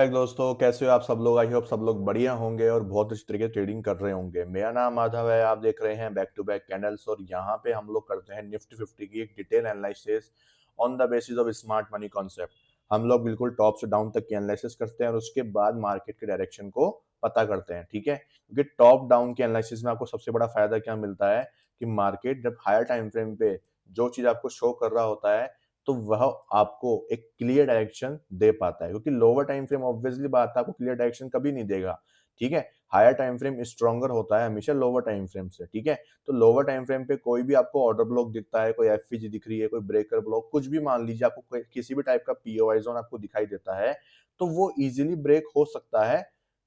दोस्तों, कैसे हो आप सब लोग? आई होप सब लोग बढ़िया होंगे और बहुत अच्छी तरीके से ट्रेडिंग कर रहे होंगे। मेरा नाम माधव है, आप देख रहे हैं बैक टू बैक कैंडल्स और यहाँ पे हम लोग करते हैं निफ्टी 50 की एक detail analysis on the basis of smart money concept. हम लोग बिल्कुल टॉप से डाउन तक की एनालिसिस करते हैं और उसके बाद मार्केट के डायरेक्शन को पता करते हैं, ठीक है? क्योंकि टॉप डाउन के एनालिसिस में आपको सबसे बड़ा फायदा क्या मिलता है कि मार्केट जब हायर टाइम फ्रेम पे जो चीज आपको शो कर रहा होता है तो वह आपको एक क्लियर डायरेक्शन दे पाता है, क्योंकि लोअर टाइम फ्रेम ऑब्वियसली बात है आपको क्लियर डायरेक्शन कभी नहीं देगा। ठीक है, हायर टाइम फ्रेम स्ट्रॉन्गर होता है हमेशा लोअर टाइम फ्रेम से। ठीक है, तो लोअर टाइम फ्रेम पे कोई भी आपको ऑर्डर ब्लॉक दिखता है, कोई एफवीजी दिख रही है, कोई ब्रेकर ब्लॉक, कुछ भी मान लीजिए आपको किसी भी टाइप का पीओआई जोन आपको दिखाई देता है, तो वो इजीली ब्रेक हो सकता है।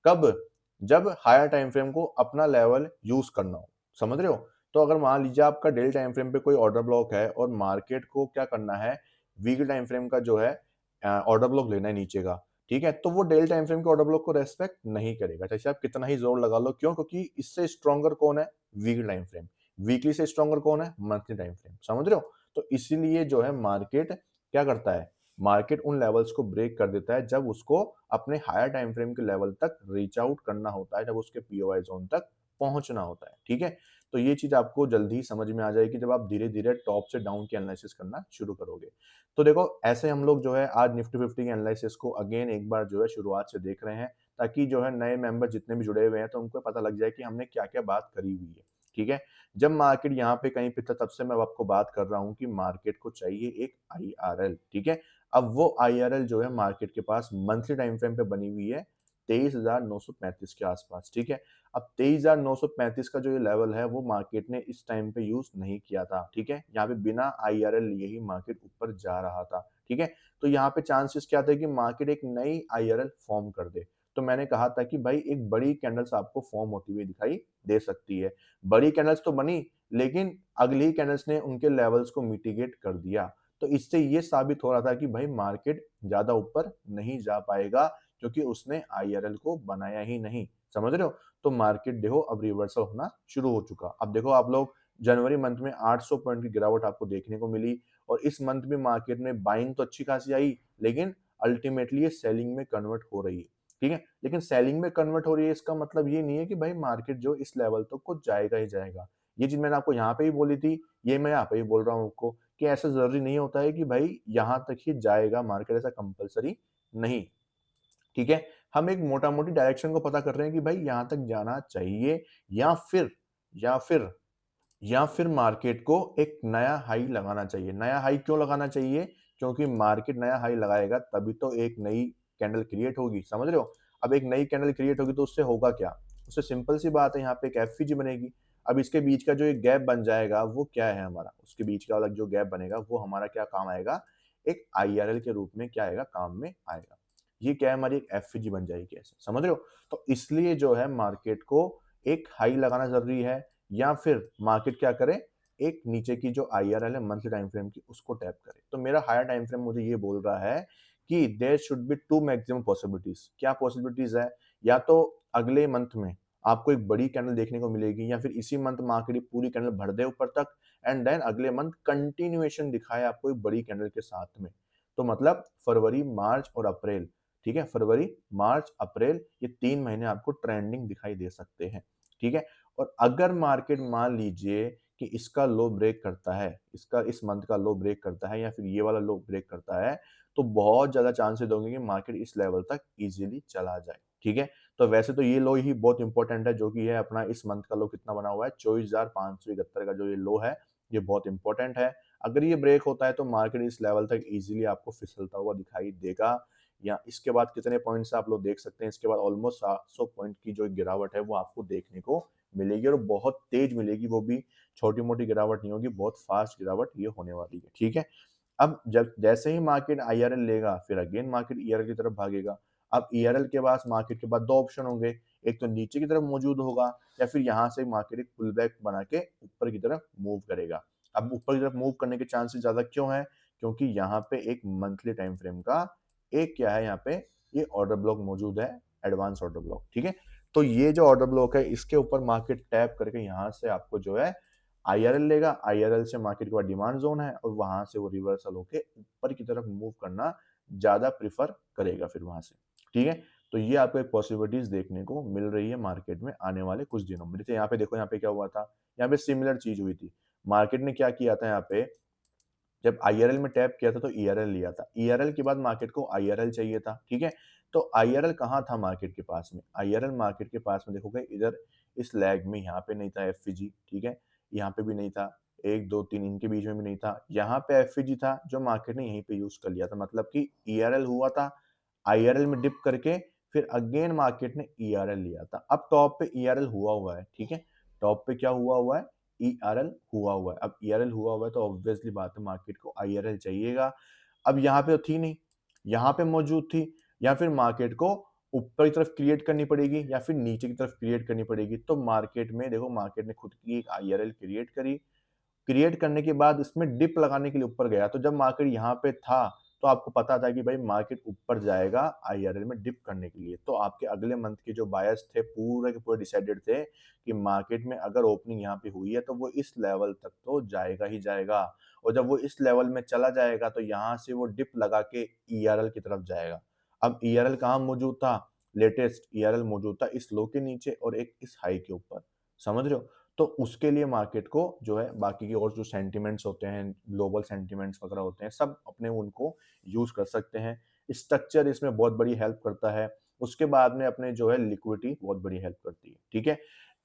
कब? जब हायर टाइम फ्रेम को अपना लेवल यूज करना हो। समझ रहे हो? तो अगर मान लीजिए आपका डेली टाइम फ्रेम पे कोई ऑर्डर ब्लॉक है और मार्केट को क्या करना है, वीकली टाइम फ्रेम का जो है ऑर्डर ब्लॉक लेना है नीचे का, ठीक है, तो वो डेली टाइम फ्रेम के ऑर्डर ब्लॉक को रेस्पेक्ट नहीं करेगा, चाहे आप कितना ही जोर लगा लो। क्यों? क्योंकि इससे स्ट्रॉन्गर कौन है? Weekly time frame. वीकली से स्ट्रॉन्गर कौन है? Monthly time frame. समझ रहे हो? तो इसीलिए जो है मार्केट क्या करता है, मार्केट उन लेवल्स को ब्रेक कर देता है जब उसको अपने हायर टाइम फ्रेम के लेवल तक रीच आउट करना होता है, जब उसके पीओआई जोन तक पहुंचना होता है। ठीक है, तो ये चीज आपको जल्दी ही समझ में आ जाएगी जब आप धीरे धीरे टॉप से डाउन की एनालिसिस करना शुरू करोगे। तो देखो, ऐसे हम लोग जो है आज निफ्टी 50 के एनालिसिस को अगेन एक बार जो है शुरुआत से देख रहे हैं, ताकि जो है नए मेंबर जितने भी जुड़े हुए हैं तो उनको पता लग जाए कि हमने क्या-क्या बात करी हुई है। ठीक है? जब मार्केट यहाँ पे कहीं पे था तब से मैं आपको बात कर रहा हूँ कि मार्केट को चाहिए एक आईआरएल, ठीक है? अब वो आईआरएल जो है मार्केट के पास मंथली टाइम फ्रेम पे बनी हुई है 23,935 के आसपास, ठीक है? अब 23,935 का जो ये लेवल है वो मार्केट ने इस टाइम पे यूज नहीं किया था। ठीक है, यहाँ पे बिना आईआरएल लिए ही मार्केट ऊपर जा रहा था। ठीक है, तो यहाँ पे चांसेस क्या थे कि मार्केट एक नई आईआरएल फॉर्म कर दे। तो मैंने कहा था कि भाई एक बड़ी कैंडल्स आपको फॉर्म होती हुई दिखाई दे सकती है। बड़ी कैंडल्स तो बनी, लेकिन अगली कैंडल्स ने उनके लेवल्स को मिटिगेट कर दिया। तो इससे ये साबित हो रहा था कि भाई मार्केट ज्यादा ऊपर नहीं जा पाएगा, क्योंकि उसने आईआरएल को बनाया ही नहीं। समझ रहे हो? तो मार्केट देखो अब रिवर्सल होना शुरू हो चुका। अब देखो आप लोग, जनवरी मंथ में 800 पॉइंट की गिरावट आपको देखने को मिली और इस मंथ में मार्केट में बाइंग तो अच्छी खासी आई, लेकिन अल्टीमेटली ये सेलिंग में कन्वर्ट हो रही है। ठीक है, लेकिन सेलिंग में कन्वर्ट हो रही है इसका मतलब ये नहीं है कि भाई मार्केट जो इस लेवल तक को जाएगा ही जाएगा। ये चीज मैंने आपको यहाँ पे ही बोली थी, ये मैं यहाँ पे ही बोल रहा हूँ आपको कि ऐसा जरूरी नहीं होता है कि भाई यहाँ तक ही जाएगा मार्केट, ऐसा कंपलसरी नहीं। ठीक है, हम एक मोटा-मोटी डायरेक्शन को पता कर रहे हैं कि भाई यहाँ तक जाना चाहिए, या फिर या फिर या फिर मार्केट को एक नया हाई लगाना चाहिए। नया हाई क्यों लगाना चाहिए? क्योंकि मार्केट नया हाई लगाएगा तभी तो एक नई कैंडल क्रिएट होगी। समझ रहे हो? अब एक नई कैंडल क्रिएट होगी तो उससे होगा क्या? उससे सिंपल सी बात है, यहाँ पे एक एफवीजी बनेगी। अब इसके बीच का जो एक गैप बन जाएगा वो क्या है हमारा? उसके बीच का वाला जो गैप बनेगा वो हमारा क्या काम आएगा? एक आईआरएल के रूप में क्या आएगा? काम में आएगा। ये क्या है? हमारी एक एफवीजी बन जाएगी ऐसे। समझ रहे हो? तो इसलिए जो है मार्केट को एक हाई लगाना ज़रूरी है, या फिर मार्केट क्या करे, एक नीचे की जो आईआरएल है मंथली टाइम फ्रेम की उसको टैप करे। तो मेरा हायर टाइम फ्रेम मुझे ये बोल रहा है कि there should be two maximum possibilities. क्या पॉसिबिलिटीज है? या तो अगले मंथ में आपको एक बड़ी कैंडल देखने को मिलेगी, या फिर इसी मंथ मार्केट पूरी कैंडल भर दे ऊपर तक एंड देन अगले मंथ कंटिन्यूएशन दिखाए आपको एक बड़ी कैंडल के साथ में। तो मतलब फरवरी, मार्च और अप्रैल, ठीक है, फरवरी, मार्च, अप्रैल, ये 3 महीने आपको ट्रेंडिंग दिखाई दे सकते हैं। ठीक है, और अगर मार्केट मान लीजिए कि इसका लो ब्रेक करता है, इसका इस मंथ का लो ब्रेक करता है या फिर ये वाला लो ब्रेक करता है, तो बहुत ज़्यादा चांसेस होंगे कि मार्केट इस लेवल तक ईज़िली चला जाए। ठीक है? तो वैसे तो ये लो ही बहुत इंपॉर्टेंट है, जो कि है अपना इस मंथ का लो कितना बना हुआ है, 24,571 का जो ये लो है, ये बहुत इंपॉर्टेंट है। अगर ये ब्रेक होता है तो मार्केट इस लेवल तक ईज़िली आपको फिसलता हुआ दिखाई देगा, या इसके बाद कितने पॉइंट्स आप लोग देख सकते हैं, इसके बाद ऑलमोस्ट 700 पॉइंट की जो गिरावट है वो आपको देखने को मिलेगी और बहुत तेज मिलेगी, वो भी छोटी-मोटी गिरावट नहीं होगी, बहुत फास्ट गिरावट ये होने वाली है। ठीक है? अब जब जैसे ही मार्केट आईआरएल लेगा, फिर अगेन मार्केट ईआरएल की तरफ भागेगा। अब ईआरएल के पास मार्केट के पास 2 ऑप्शन होंगे, एक तो नीचे की तरफ मौजूद होगा, या फिर यहाँ से मार्केट एक पुल बैक बना के ऊपर की तरफ मूव करेगा। अब ऊपर की तरफ मूव करने के चांसेस ज़्यादा क्यों हैं? क्योंकि यहाँ पे एक मंथली टाइम फ्रेम का एक क्या है, यहाँ पे ये ऑर्डर ब्लॉक मौजूद है, एडवांस ऑर्डर ब्लॉक। ठीक है? तो ये जो ऑर्डर ब्लॉक है इसके ऊपर मार्केट टैप करके यहाँ से आपको जो है आईआरएल लेगा, आईआरएल से मार्केट के बाद डिमांड जोन है और वहां से वो रिवर्सल होके ऊपर की तरफ मूव करना ज्यादा प्रिफर करेगा फिर वहां से। ठीक है? तो ये आपको एक पॉसिबिलिटीज़ देखने को मिल रही है मार्केट में आने वाले कुछ दिनों में। जैसे यहाँ पे देखो यहाँ पे क्या हुआ था, यहाँ पे सिमिलर चीज़ हुई थी। मार्केट ने क्या किया था यहाँ पे, जब आईआरएल में टैप किया था तो ईआरएल लिया था। ईआरएल के बाद मार्केट को आईआरएल चाहिए था, ठीक है? तो आईआरएल कहाँ था मार्केट के पास में? आईआरएल मार्केट के पास में देखोगे इधर इस लेग में यहाँ पे नहीं था एफवीजी, ठीक है? यहाँ पे भी नहीं था, 1, 2, 3 इनके बीच में भी नहीं था। यहाँ पे एफवीजी था जो मार्केट ने यहीं पे यूज़ कर लिया था। मतलब कि ईआरएल हुआ था, आईआरएल में डिप करके फिर अगेन मार्केट ने ईआरएल लिया था। अब टॉप पे ईआरएल हुआ है, ठीक है? टॉप पे क्या हुआ है? ईआरएल हुआ है। अब ईआरएल हुआ है तो ऑब्वियसली बात है मार्केट को आईआरएल चाहिएगा। अब यहाँ पे तो थी नहीं, यहाँ पे मौजूद थी, या फिर मार्केट को ऊपर की तरफ क्रिएट करनी पड़ेगी या फिर नीचे की तरफ क्रिएट करनी पड़ेगी। तो मार्केट में देखो मार्केट ने खुद की एक आईआरएल क्रिएट करी, क्रिएट करने के बाद इसमें डिप लगाने के लिए ऊपर गया। तो जब मार्केट यहाँ पे था, तो आपको पता था कि भाई मार्केट ऊपर जाएगा आईआरएल में डिप करने के लिए। तो आपके अगले मंथ के जो बायर्स थे पूरे के पूरे डिसाइडेड थे कि मार्केट में अगर ओपनिंग यहाँ पे हुई है तो वो इस लेवल तक तो जाएगा ही जाएगा। और जब वो इस लेवल में चला जाएगा तो यहाँ से वो डिप लगा के ईआरएल की तरफ जाएगा। अब ईआरएल कहाँ मौजूद था? लेटेस्ट ईआरएल मौजूद था इस लो के नीचे और एक इस हाई के ऊपर। समझ रहे हो? तो उसके लिए मार्केट को जो है बाकी के और जो सेंटिमेंट्स होते हैं, ग्लोबल सेंटिमेंट्स वगैरह होते हैं, सब अपने उनको यूज़ कर सकते हैं। स्ट्रक्चर इसमें बहुत बड़ी हेल्प करता है। उसके बाद में अपने जो है लिक्विडिटी बहुत बड़ी हेल्प करती है। ठीक है?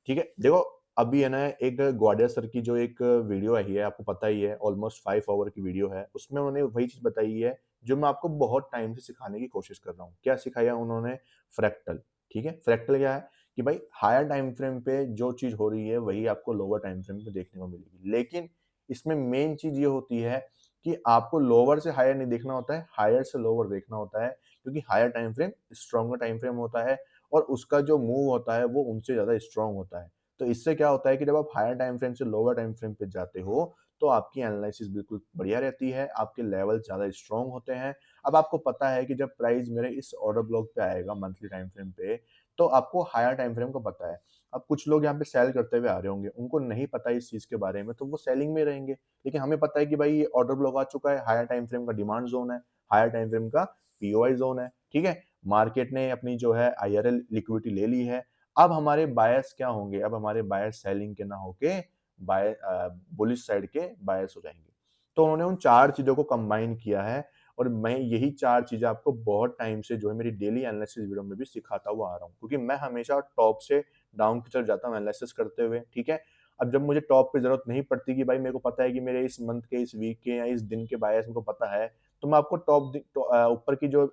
ठीक है? देखो अभी है ना एक ग्वाडियर सर की जो एक वीडियो आई है, आपको पता ही है ऑलमोस्ट 5 ऑवर की वीडियो है। उसमें उन्होंने वही चीज़ बताई है जो मैं आपको बहुत टाइम से सिखाने की कोशिश कर रहा हूँ। क्या सिखाया उन्होंने? फ्रैक्टल। ठीक है? फ्रैक्टल क्या है? कि भाई हायर टाइम फ्रेम पे जो चीज़ हो रही है वही आपको लोअर टाइम फ्रेम पे देखने को मिलेगी। लेकिन इसमें मेन चीज़ ये होती है कि आपको लोअर से हायर नहीं देखना होता है, हायर से लोअर देखना होता है क्योंकि higher time frame stronger time frame होता है और उसका जो मूव होता है वो उनसे ज़्यादा स्ट्रॉन्ग होता है। तो इससे क्या होता है कि जब आप हायर टाइम फ्रेम से लोअर टाइम फ्रेम पे जाते हो, तो आपकी एनालिसिस बिल्कुल बढ़िया रहती है, आपके लेवल ज़्यादा स्ट्रॉन्ग होते हैं। अब आपको पता है कि जब प्राइस मेरे इस ऑर्डर ब्लॉक पे आएगा मंथली टाइम फ्रेम पे, तो आपको हायर टाइम फ्रेम का पता है। अब कुछ लोग यहाँ पे सेल करते हुए आ रहे होंगे, उनको नहीं पता इस चीज़ के बारे में, तो वो सेलिंग में रहेंगे। लेकिन हमें पता है कि भाई ये ऑर्डर ब्लॉक आ चुका है, हायर टाइम फ्रेम का डिमांड ज़ोन है, हायर टाइम फ्रेम का पीओआई ज़ोन है, ठीक है? मार्केट ने अपनी जो है आईआरएल लिक्विडिटी ले ली है। अब हमारे बायर्स क्या होंगे? अब हमारे बायर्स सेलिंग के ना होके बुलिश साइड के बायर्स हो जाएँगे। तो उन्होंने उन 4 चीज़ों को कंबाइन किया है और मैं यही 4 चीज़ें आपको बहुत टाइम से जो है मेरी डेली एनालिसिस वीडियो में भी सिखाता हुआ आ रहा हूँ। क्योंकि मैं हमेशा टॉप से डाउन की तरफ जाता हूँ एनालिसिस करते हुए, ठीक है? अब जब मुझे टॉप पे ज़रूरत नहीं पड़ती कि भाई मेरे को पता है कि मेरे इस मंथ के, इस वीक के या इस दिन के बायर्स मेरे को पता है, तो मैं आपको ऊपर की जो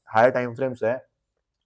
हायर टाइम फ्रेम्स है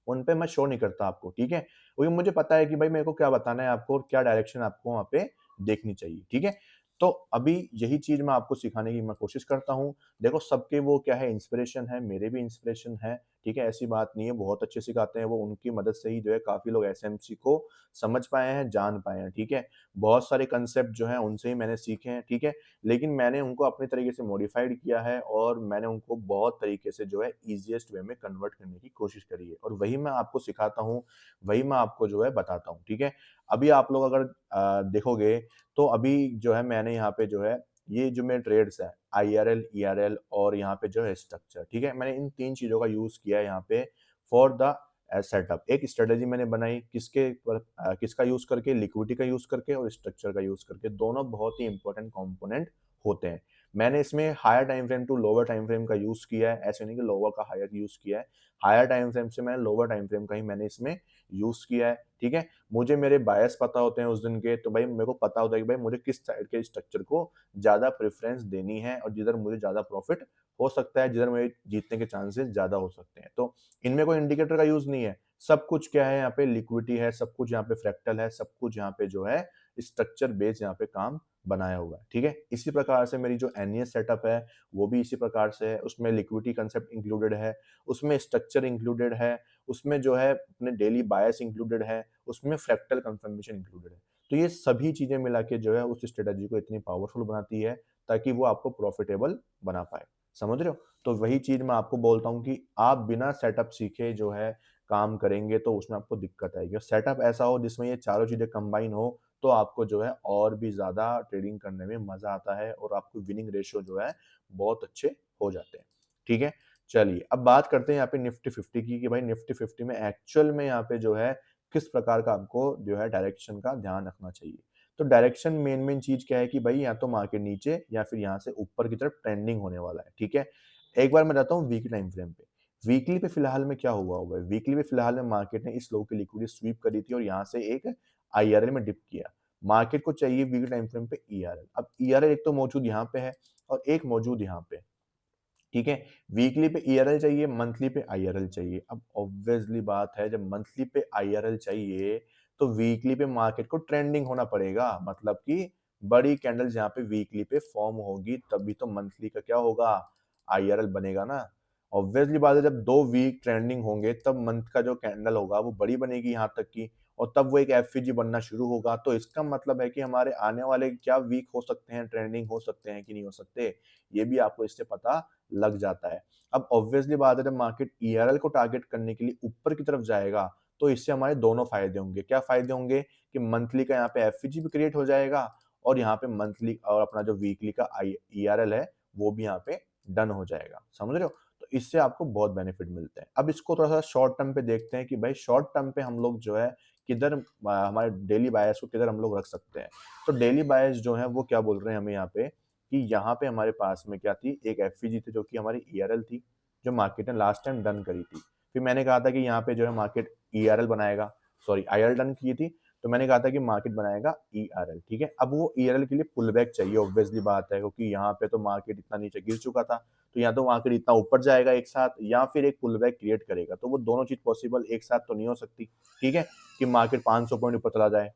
उन पे मैं शो नहीं करता आपको, ठीक है? क्योंकि मुझे पता है कि भाई मेरे को क्या बताना है आपको और क्या डायरेक्शन आपको वहाँ पे देखनी चाहिए, ठीक है? तो अभी यही चीज़ मैं आपको सिखाने की मैं कोशिश करता हूँ। देखो सबके वो क्या है इंस्पिरेशन है, मेरे भी इंस्पिरेशन है, ठीक है? ऐसी बात नहीं है, बहुत अच्छे सिखाते हैं वो, उनकी मदद से ही जो है काफ़ी लोग एसएमसी को समझ पाए हैं, जान पाए हैं, ठीक है? बहुत सारे कांसेप्ट जो हैं उनसे ही मैंने सीखे हैं, ठीक है? लेकिन मैंने उनको अपने तरीके से मॉडिफाइड किया है और मैंने उनको बहुत तरीके से जो है ईज़ीएस्ट वे में कन्वर्ट करने की कोशिश करी है और वही मैं आपको सिखाता हूँ, वही मैं आपको जो है बताता हूँ, ठीक है? अभी आप लोग अगर देखोगे तो अभी जो है मैंने यहाँ पे जो है ये जो मेरे ट्रेड्स हैं आईआरएल, ईआरएल और यहाँ पे जो है स्ट्रक्चर, ठीक है? मैंने इन 3 चीज़ों का यूज़ किया है यहाँ पे फॉर द सेटअप। एक स्ट्रैटेजी मैंने बनाई किसका यूज़ करके, लिक्विडिटी का यूज़ करके और स्ट्रक्चर का यूज़ करके, दोनों बहुत ही इंपॉर्टेंट कंपोनेंट होते हैं। मैंने इसमें higher time frame to lower time frame का यूज़ किया है, ऐसे नहीं कि लोअर का हायर यूज़ किया है। हायर टाइम फ्रेम से मैंने लोअर टाइम फ्रेम का ही मैंने इसमें यूज़ किया है, ठीक है? मुझे मेरे बायस पता होते हैं उस दिन के, तो भाई मेरे को पता होता है कि भाई मुझे किस साइड के स्ट्रक्चर को ज़्यादा प्रेफ़रेंस देनी है और जिधर मुझे ज़्यादा प्रॉफ़िट हो सकता है, जिधर मेरे जीतने के चांसेस ज़्यादा हो सकते हैं। तो इनमें कोई इंडिकेटर का यूज़ नहीं है। सब कुछ क्या है यहाँ पे लिक्विडिटी है, सब कुछ यहाँ पे फ्रैक्टल है, सब कुछ यहाँ पे जो है स्ट्रक्चर बेस्ड यहाँ पे काम बनाया हुआ है, ठीक है? इसी प्रकार से मेरी जो एनईएस सेटअप है, वो भी इसी प्रकार से है। उसमें लिक्विडिटी कांसेप्ट इंक्लूडेड है, उसमें स्ट्रक्चर इंक्लूडेड है, उसमें जो है अपने डेली बायस इंक्लूडेड है, उसमें फ्रैक्टल कन्फर्मेशन इंक्लूडेड है। तो ये सभी चीज़ें मिला के जो है उस स्ट्रैटेजी को इतनी पावरफुल बनाती है, ताकि वो आपको प्रॉफ़िटेबल बना पाए। समझ रहे हो? तो वही चीज़ मैं आपको बोलता हूँ कि आप बिना सेटअप सीखे जो है काम करेंगे तो उसमें आपको दिक्कत आएगी और सेटअप ऐसा हो जिसमें ये चारों चीज़ें कंबाइन हो, तो आपको जो है और भी ज़्यादा ट्रेडिंग करने में मज़ा आता है और आपको विनिंग रेशियो जो है बहुत अच्छे हो जाते हैं। ठीक है? चलिए, अब बात करते हैं यहाँ पे निफ्टी 50 की कि भाई निफ्टी 50 में एक्चुअल में यहाँ पे जो है किस प्रकार का आपको जो है डायरेक्शन का ध्यान रखना चाहिए। तो डायरेक्शन मेन चीज़ क्या है कि भाई या तो मार्केट नीचे या फिर यहाँ से ऊपर की तरफ ट्रेंडिंग होने वाला है, ठीक है? एक बार मैं जाता हूँ वीकली टाइम फ्रेम पे। वीकली पे फिलहाल में क्या हुआ हुआ है? वीकली पे फिलहाल में मार्केट ने इस लो की लिक्विडिटी स्वीप करी थी और यहाँ से एक आईआरएल में डिप किया। मार्केट को चाहिए वीकली टाइम फ्रेम पे ईआरएल। अब ईआरएल एक तो मौजूद यहाँ पे है और एक मौजूद यहाँ पे। ठीक है? वीकली पे ईआरएल चाहिए, मंथली पे आईआरएल चाहिए। अब ऑब्वियसली बात है जब मंथली पे आईआरएल चाहिए, तो वीकली पे मार्केट को ट्रेंडिंग होना पड़ेगा। मतलब कि बड़ी कैंडल्स यहाँ पे वीकली पे फॉर्म होगी तभी तो मंथली का क्या होगा? आईआरएल बनेगा ना। ऑब्वियसली बात है जब 2 वीक ट्रेंडिंग होंगे तब मंथ का जो कैंडल होगा वो बड़ी बनेगी यहाँ तक की और तब वो एक एफवीजी बनना शुरू होगा। तो इसका मतलब है कि हमारे आने वाले क्या वीक हो सकते हैं, ट्रेंडिंग हो सकते हैं कि नहीं हो सकते, ये भी आपको इससे पता लग जाता है। अब ऑब्वियसली बात है जब मार्केट ईआरएल को टारगेट करने के लिए ऊपर की तरफ जाएगा, तो इससे हमारे दोनों फ़ायदे होंगे। क्या फ़ायदे होंगे कि मंथली का यहाँ पे एफवीजी भी क्रिएट हो जाएगा और यहाँ पे मंथली और अपना जो वीकली का आई ईआरएल है, वो भी यहाँ पे डन हो जाएगा। समझ रहे हो? तो इससे आपको बहुत बेनिफिट मिलते हैं। अब इसको थोड़ा-सा शॉर्ट टर्म पे देखते हैं कि भाई शॉर्ट टर्म पे हम लोग जो है किधर हमारे डेली बायर्स को किधर हम लोग रख सकते हैं। तो डेली बायर्स जो हैं वो क्या बोल रहे हैं हमें यहाँ पे कि यहाँ पे हमारे पास में क्या थी, एक एफवीजी थी जो कि हमारी ईआरएल थी, जो मार्केट ने लास्ट टाइम डन करी थी। फिर मैंने कहा था कि यहाँ पे जो है मार्केट ईआरएल बनाएगा, सॉरी आईआरएल डन की थी, तो मैंने कहा था कि मार्केट बनाएगा ईआरएल, ठीक है? अब वो ईआरएल के लिए पुल बैक चाहिए ऑब्वियसली बात है क्योंकि यहाँ पे तो मार्केट इतना नीचे गिर चुका था, तो या तो मार्केट इतना ऊपर जाएगा एक साथ या फिर एक पुल बैक क्रिएट करेगा, तो वो दोनों चीज़ पॉसिबल एक साथ तो नहीं हो सकती, ठीक है? कि मार्केट 500 पॉइंट ऊपर चला जाए।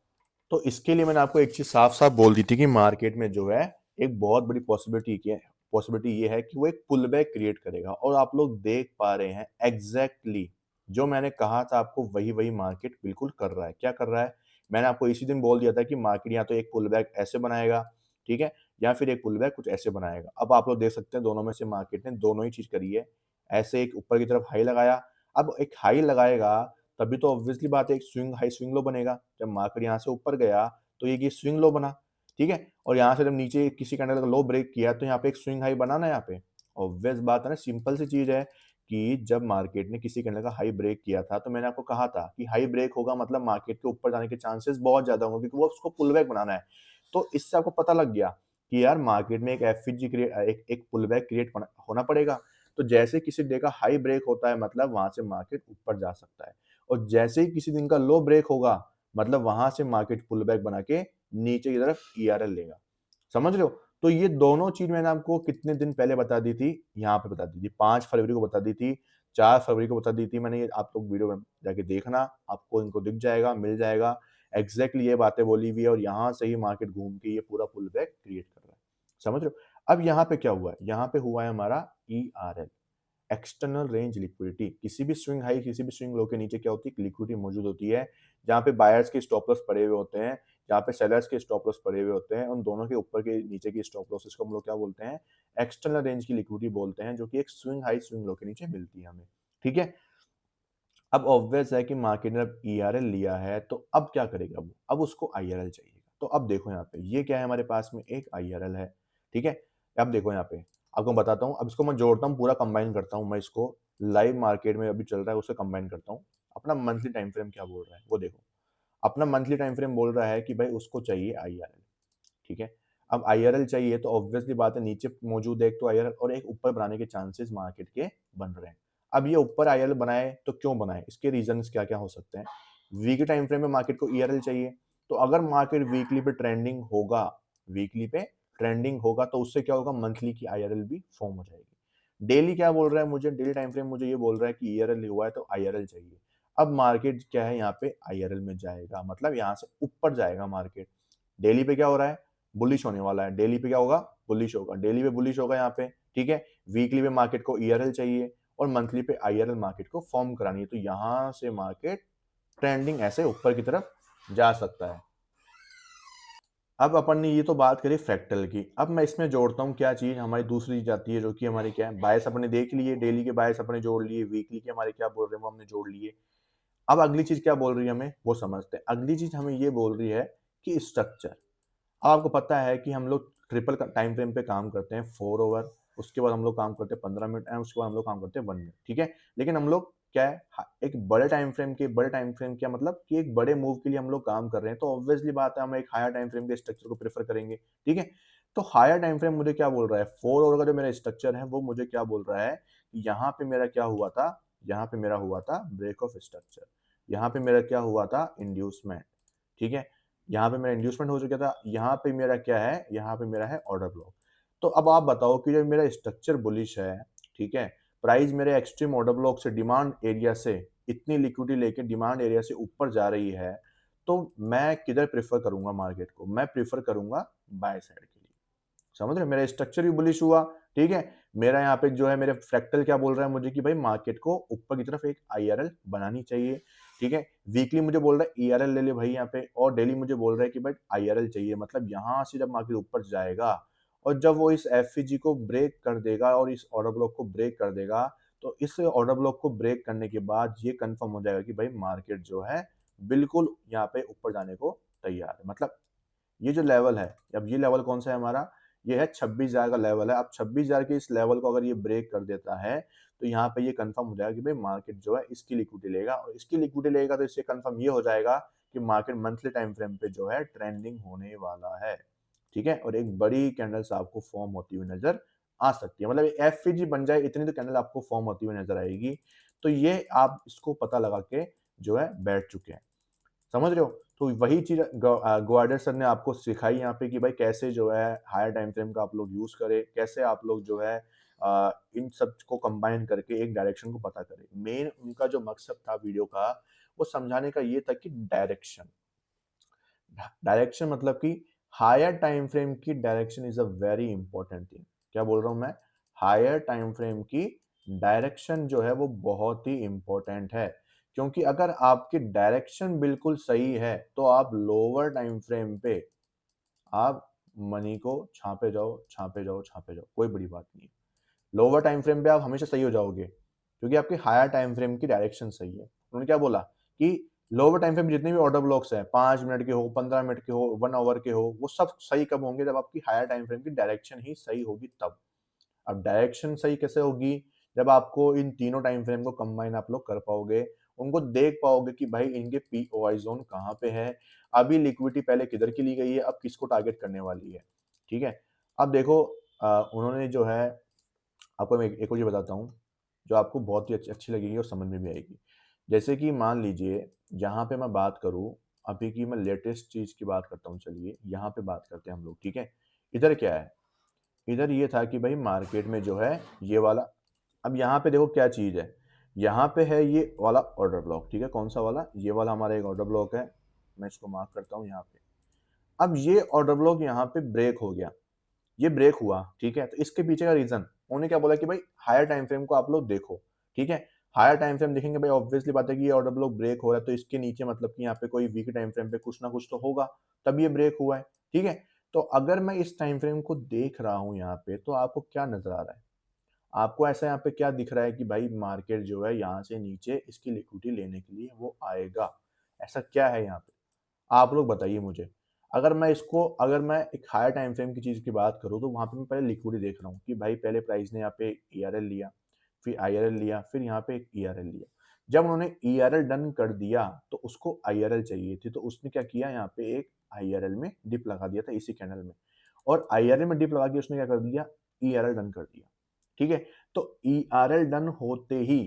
तो इसके लिए मैंने आपको एक चीज़ साफ-साफ बोल दी थी कि मार्केट में जो है एक बहुत बड़ी पॉसिबिलिटी ये है कि वो एक पुल बैक क्रिएट करेगा और आप लोग देख पा रहे हैं एग्ज़ैक्टली जो मैंने कहा था आपको वही मार्केट बिल्कुल कर रहा है। क्या कर रहा है? मैंने आपको इसी दिन बोल दिया था कि मार्केट या तो एक पुल बैक ऐसे बनाएगा, ठीक है? या फिर एक पुल बैक कुछ ऐसे बनाएगा। अब आप लोग देख सकते हैं दोनों में से मार्केट ने दोनों ही चीज़ करी है। ऐसे एक ऊपर की तरफ हाई लगाया, अब एक हाई लगाएगा तभी तो ऑब्वियसली बात है एक स्विंग हाई स्विंग लो बनेगा। जब मार्केट यहाँ से ऊपर गया तो ये स्विंग लो बना, ठीक है? और यहाँ से जब नीचे किसी कैंडल का लो ब्रेक किया तो यहाँ पे एक स्विंग हाई बना ना यहाँ पे। ऑब्वियस बात है ना, सिंपल सी चीज़ है कि जब मार्केट ने किसी कैंडल का हाई ब्रेक किया था तो मैंने आपको कहा था कि हाई ब्रेक होगा मतलब मार्केट के ऊपर जाने के चांसेस बहुत ज़्यादा होंगे क्योंकि वो उसको पुल बैक बनाना है। तो इससे आपको पता लग गया कि यार मार्केट में एक एफवीजी एक पुल बैक क्रिएट होना पड़ेगा। तो जैसे किसी डे का हाई ब्रेक होता है मतलब वहाँ से मार्केट ऊपर जा सकता है। और जैसे ही किसी दिन का लो ब्रेक होगा, मतलब वहाँ से मार्केट पुल बैक बना के नीचे की तरफ ईआरएल लेगा। समझ रहे हो? तो ये दोनों चीज़ मैंने आपको कितने दिन पहले बता दी थी? यहाँ पे बता दी थी। 5 फरवरी को बता दी थी, 4 फरवरी को बता दी थी मैंने ये आप लोग वीडियो में जाके देखना, आपको इनको दिख जाएगा, मिल जाएगा। एग्ज़ैक्टली ये बातें बोली हुई है और यहाँ से ही मार्केट घूम के ये पूरा पुल बैक क्रिएट कर रहा है। समझ रहे हो? अब यहाँ पे क्या हुआ है? यहाँ पे हुआ है हमारा ईआरएल। एक्सटर्नल रेंज लिक्विडिटी किसी भी स्विंग हाई किसी भी स्विंग लो के नीचे क्या होती है लिक्विडिटी मौजूद होती है जहाँ पे बायर्स के स्टॉप लॉस पड़े हुए होते हैं जहाँ पे सेलर्स के स्टॉप लॉस पड़े हुए होते हैं उन दोनों के ऊपर के नीचे की स्टॉप लॉसेस को हम लोग क्या बोलते हैं एक्सटर्नल रेंज की लिक्विडिटी बोलते हैं जो कि एक स्विंग हाई स्विंग लो के नीचे मिलती है हमें ठीक है अब ऑब्वियस है कि मार्केट ने अब ईआरएल लिया है तो अब क्या करेगा वो अब उसको आईआरएल चाहिए तो अब देखो यहाँ पे ये क्या है हमारे पास में एक आईआरएल है ठीक है अब देखो यहाँ पे आपको मैं बताता हूँ अब इसको मैं जोड़ता हूँ पूरा कंबाइन करता हूँ मैं इसको लाइव मार्केट में अभी चल रहा है उसे कंबाइन करता हूँ अपना मंथली टाइम फ्रेम क्या बोल रहा है वो देखो अपना मंथली टाइम फ्रेम बोल रहा है कि भाई उसको चाहिए आईआरएल ठीक है अब आईआरएल चाहिए तो ऑब्वियसली बात है नीचे मौजूद है एक तो आईआरएल और एक ऊपर बनाने के चांसेस मार्केट के बन रहे हैं अब ये ऊपर आईआरएल बनाए तो क्यों बनाए इसके रीजंस क्या क्या हो सकते हैं वीकली टाइम फ्रेम में मार्केट को ईआरएल चाहिए तो अगर मार्केट वीकली पे ट्रेंडिंग होगा तो उससे क्या होगा मंथली की आईआरएल भी फॉर्म हो जाएगी डेली क्या बोल रहा है मुझे डेली टाइम फ्रेम मुझे ये बोल रहा है कि ईआरएल हुआ है तो आईआरएल चाहिए अब मार्केट क्या है यहाँ पे आईआरएल में जाएगा मतलब यहाँ से ऊपर जाएगा मार्केट डेली पे क्या हो रहा है बुलिश होने वाला है डेली पे क्या होगा बुलिश होगा डेली पे बुलिश होगा यहाँ पे ठीक है वीकली पे मार्केट को ईआरएल चाहिए और मंथली पे आईआरएल मार्केट को फॉर्म करानी है तो यहाँ से मार्केट ट्रेंडिंग ऐसे ऊपर की तरफ जा सकता है अब अपन ने ये तो बात करी फ्रैक्टल की अब मैं इसमें जोड़ता हूँ क्या चीज हमारी दूसरी चीज आती है जो कि हमारी क्या है बायस अपने देख लिए डेली के बायस अपने जोड़ लिए वीकली के हमारे क्या बोल रहे हैं वो हमने जोड़ लिए अब अगली चीज क्या बोल रही है हमें वो समझते हैं अगली चीज हमें ये बोल रही है कि स्ट्रक्चर अब आपको पता है कि हम लोग ट्रिपल टाइम फ्रेम पे काम करते हैं 4 ओवर उसके बाद हम लोग काम करते हैं 15 मिनट एंड उसके बाद हम लोग काम करते हैं 1 मिनट, ठीक है। लेकिन हम लोग क्या है, एक बड़े टाइम फ्रेम क्या मतलब कि एक बड़े मूव के लिए हम लोग काम कर रहे हैं, तो ऑब्वियसली बात है हम एक हायर टाइम फ्रेम के स्ट्रक्चर को प्रेफर करेंगे, ठीक है। तो हायर टाइम फ्रेम मुझे क्या बोल रहा है, 4 आवर का जो मेरा स्ट्रक्चर है वो मुझे क्या बोल रहा है कि यहाँ पे मेरा क्या हुआ था, यहाँ पे मेरा हुआ था ब्रेक ऑफ स्ट्रक्चर, यहाँ पे मेरा क्या हुआ था, इंड्यूसमेंट, ठीक है। यहाँ पे मेरा इंड्यूसमेंट हो चुका था, यहाँ पे मेरा क्या है, यहाँ पे मेरा है ऑर्डर ब्लॉक। तो अब आप बताओ कि जो मेरा स्ट्रक्चर बुलिश है, ठीक है, प्राइस मेरे एक्सट्रीम ऑर्डर ब्लॉक से डिमांड एरिया से इतनी लिक्विडिटी लेके डिमांड एरिया से ऊपर जा रही है, तो मैं किधर प्रेफर करूंगा मार्केट को, मैं प्रेफर करूंगा बाय साइड के लिए। समझ रहे हो, मेरा स्ट्रक्चर भी बुलिश हुआ, ठीक है। मेरा यहाँ पे जो है मेरे फ्रैक्टल क्या बोल रहा है मुझे कि भाई मार्केट को ऊपर की तरफ एक आईआरएल बनानी चाहिए, ठीक है। वीकली मुझे बोल रहा है ईआरएल ले ले भाई यहाँ पे, और डेली मुझे बोल रहा है कि भाई आईआरएल चाहिए। मतलब यहाँ से जब मार्केट ऊपर जाएगा और जब वो इस एफईजी को ब्रेक कर देगा और इस ऑर्डर ब्लॉक को ब्रेक कर देगा, तो इस ऑर्डर ब्लॉक को ब्रेक करने के बाद ये कंफर्म हो जाएगा कि भाई मार्केट जो है बिल्कुल यहाँ पे ऊपर जाने को तैयार है। मतलब ये जो लेवल है, अब ये लेवल कौन सा है हमारा, ये है 26,000 का लेवल है। अब 26,000 के इस लेवल को अगर ये ब्रेक कर देता है, तो यहाँ पे ये कंफर्म हो जाएगा कि भाई मार्केट जो है इसकी लिक्विडिटी लेगा, और इसकी लिक्विडिटी लेगा तो इससे कंफर्म ये हो जाएगा कि मार्केट मंथली टाइम फ्रेम पे जो है ट्रेंडिंग होने वाला है, ठीक है। और एक बड़ी कैंडल्स आपको फॉर्म होती हुई नजर आ सकती है, मतलब एफईजी बन जाए इतनी तो कैंडल आपको फॉर्म होती हुई नजर आएगी। तो ये आप इसको पता लगा के जो है बैठ चुके हैं, समझ रहे हो। तो वही चीज ग्वाडर सर ने आपको सिखाई यहाँ पे कि भाई कैसे जो है हायर टाइम फ्रेम का आप लोग यूज करें, कैसे आप लोग जो है इन सब को कंबाइन करके एक डायरेक्शन को पता करें। मेन उनका जो मकसद था वीडियो का, वो समझाने का ये था कि डायरेक्शन, डायरेक्शन मतलब कि हायर टाइम फ्रेम की direction is a very important thing. क्या बोल रहा हूं मैं, हायर टाइम फ्रेम की डायरेक्शन जो है वो बहुत ही इंपॉर्टेंट है, क्योंकि अगर आपकी डायरेक्शन बिल्कुल सही है तो आप लोअर टाइम फ्रेम पे आप मनी को छापे जाओ छापे जाओ छापे जाओ, कोई बड़ी बात नहीं है। लोअर टाइम फ्रेम पे आप हमेशा सही हो जाओगे क्योंकि आपकी हायर टाइम फ्रेम की डायरेक्शन सही है। उन्होंने क्या बोला कि लोअर टाइम फ्रेम जितने भी ऑर्डर ब्लॉक्स हैं, 5 मिनट के हो, 15 मिनट के हो, 1 आवर के हो, वो सब सही कब होंगे, जब आपकी हायर टाइम फ्रेम की डायरेक्शन ही सही होगी तब। अब डायरेक्शन सही कैसे होगी, जब आपको इन तीनों टाइम फ्रेम को कंबाइन आप लोग कर पाओगे, उनको देख पाओगे कि भाई इनके पीओआई जोन कहाँ पे है, अभी लिक्विडिटी पहले किधर की ली गई है, अब किसको टारगेट करने वाली है, ठीक है। अब देखो उन्होंने जो है, आपको मैं एक और चीज़ बताता हूँ, जो आपको बहुत ही अच्छी अच्छी लगेगी और समझ में भी आएगी। जैसे कि मान लीजिए, यहाँ पे मैं बात करूँ, अभी की मैं लेटेस्ट चीज़ की बात करता हूँ, चलिए यहाँ पे बात करते हैं हम लोग, ठीक है। इधर क्या है, इधर ये था कि भाई मार्केट में जो है ये वाला, अब यहाँ पे देखो क्या चीज़ है, यहाँ पे है ये वाला ऑर्डर ब्लॉक, ठीक है। कौन सा वाला, ये वाला हमारा एक ऑर्डर ब्लॉक है, मैं इसको मार्क करता हूँ यहाँ पे। अब ये ऑर्डर ब्लॉक यहाँ पे ब्रेक हो गया, ये ब्रेक हुआ, ठीक है। तो इसके पीछे का रीजन उन्होंने क्या बोला कि भाई हायर टाइम फ्रेम को आप लोग देखो, ठीक है। हायर टाइम फ्रेम देखेंगे भाई, ऑब्वियसली बात है कि ये ऑर्डर ब्लॉक ब्रेक हो रहा है, तो इसके नीचे मतलब कि यहाँ पे कोई वीक टाइम फ्रेम पे कुछ ना कुछ तो होगा, तब ये ब्रेक हुआ है, ठीक है। तो अगर मैं इस टाइम फ्रेम को देख रहा हूँ यहाँ पे, तो आपको क्या नजर आ रहा है, आपको ऐसा यहाँ पे क्या दिख रहा है कि भाई मार्केट जो है यहाँ से नीचे इसकी लिक्विडिटी लेने के लिए वो आएगा, ऐसा क्या है यहाँ पे, आप लोग बताइए मुझे। अगर मैं एक हायर टाइम फ्रेम की चीज की बात करूँ, तो वहां पे मैं पहले लिक्विडिटी देख रहा हूँ कि भाई पहले प्राइस ने यहाँ पे ईआरएल लिया, फिर आईआरएल लिया, फिर यहाँ पे एक ईआरएल लिया। जब उन्होंने ईआरएल डन कर दिया तो उसको आईआरएल चाहिए थी, तो उसने क्या किया, यहाँ पे एक आईआरएल में डिप लगा दिया था इसी कैंडल में, और आईआरएल में डिप लगा के उसने क्या कर दिया, ईआरएल डन कर दिया, ठीक है। तो ईआरएल डन होते ही